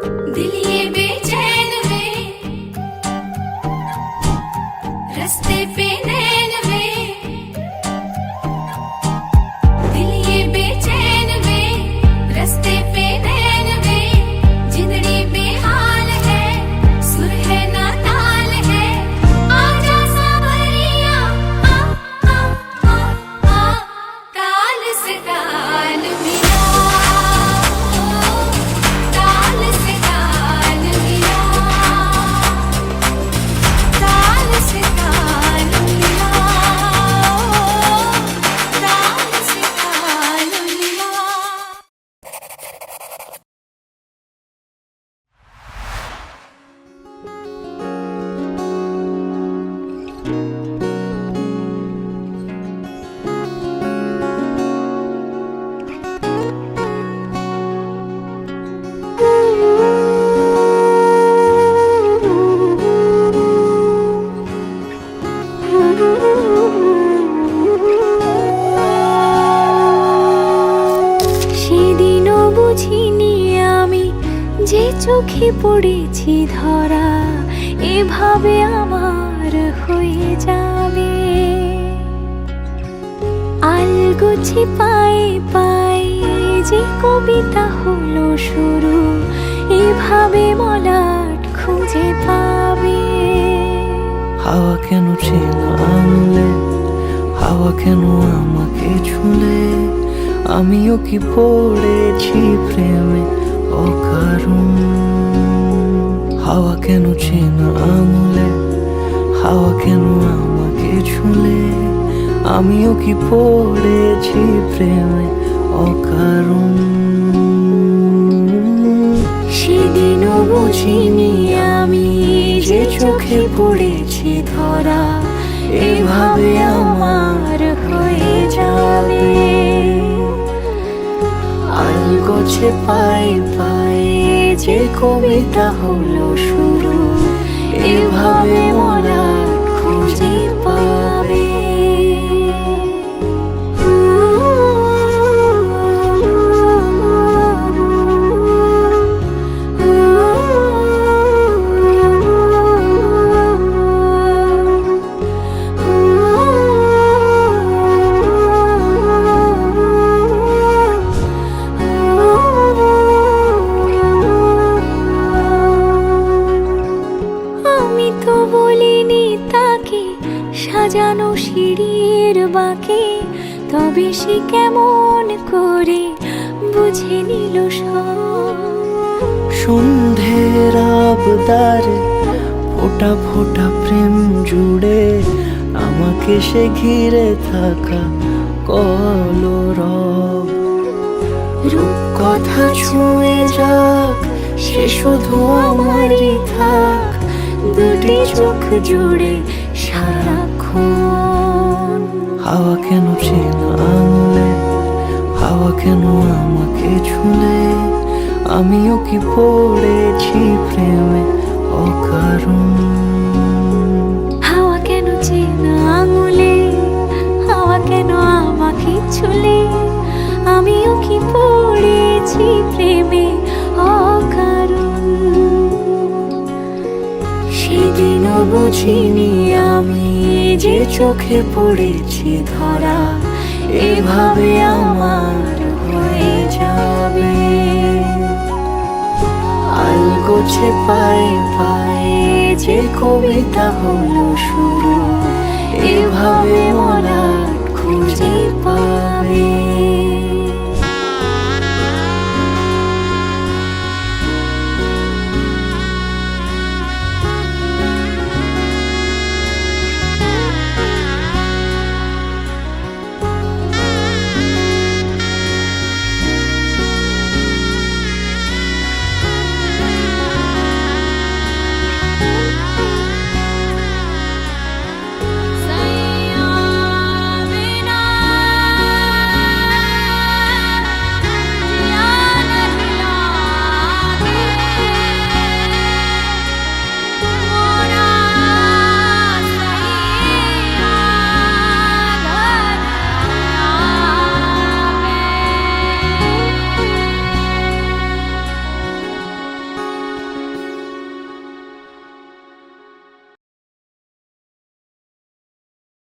दिल ये बेचैन वे, रास्ते पे नैन वे, दिल ये बेचैन वे, रास्ते पे नैन वे, जिंदड़ी बेहाल है, सुर है ना ताल है, आजा सांवरिया आ आ आ आ, ताल से ताल मिला, ताल से ताल मिला, ताल से ताल मिला, ताल से ताल मिला। সেদিনও বুঝিনি আমি যে চোখে পড়েছি ধরা এভাবে আমার হয়ে যাবে, আলগোছে পায়ে পায়ে যে কবিতা হলো শুরু এভাবে মলাট খুঁজে পাবে। হাওয়া কেন চেনা আনলে, হাওয়া কেন আমাকে ছুলে, আমিও কি পড়েছি প্রেমে অকারণ। হাওয়া কেন চেনা আনলে, হাওয়া কেন আমাকে ছুলে, আমিও কি পড়েছি প্রেমে অকারণ। সেদিনও বুঝিনি আমি যে চোখে পড়েছি ধরা এভাবে আমার হয়ে যাবে, আলগোছে পায়ে পায়ে যে কবিতা হলো শুরু এভাবে মলাট খুঁজে পাবে। আমি তো বলিনি তাকে সাজানো সিঁড়ির বাঁকে, তবে সে কেমন করে বুঝে নিল সব। সন্ধ্যের আবদারে ফোটা ফোটা প্রেম জুড়ে আমাকে সে ঘিরে থাকা কলরব। রূপকথা ছুঁয়ে যাক সে শুধু আমারই থাক, দুটি চোখ জুড়ে সারাক্ষণ। হাওয়া কেন চেনা আনলে, হাওয়া কেন আমাকে ছুলে, আমিও কি পড়েছি প্রেমে অকারণ। হাওয়া কেন চেনা আঙুলে, হাওয়া কেন আমাকে ছুলে, আমিও কি পড়েছি প্রেমে অকারণ। সেদিনও বুঝিনি আমি যে চোখে পড়েছি ধরা এভাবে আমার হয়ে যাবে, আলগোছে পায়ে পায়ে যে কবিতা হলো শুরু এভাবে মলাট খুঁজে পাবে।